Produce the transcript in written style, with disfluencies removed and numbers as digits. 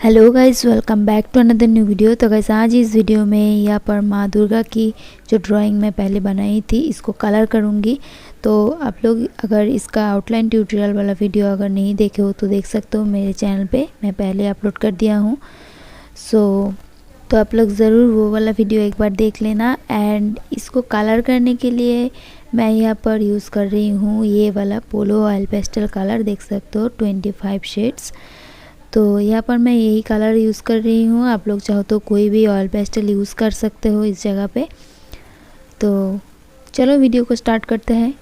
Hello guys, welcome back to another new video. तो guys आज इस वीडियो में यहाँ पर माँ दुर्गा की जो ड्राइंग मैं पहले बनाई थी इसको कलर करूँगी। तो आप लोग अगर इसका आउटलाइन ट्यूटोरियल वाला वीडियो अगर नहीं देखे हो तो देख सकते हो, मेरे चैनल पे मैं पहले अपलोड कर दिया हूँ। तो आप लोग ज़रूर वो वाला वीडियो एक बार देख लेना। एंड इसको कलर करने के लिए मैं यहाँ पर यूज़ कर रही हूँ ये वाला पोलो ऑयल पेस्टल कलर, देख सकते हो 25 शेड्स। तो यहाँ पर मैं यही कलर यूज़ कर रही हूँ। आप लोग चाहो तो कोई भी ऑयल पेस्टल यूज़ कर सकते हो इस जगह पे। तो चलो वीडियो को स्टार्ट करते हैं।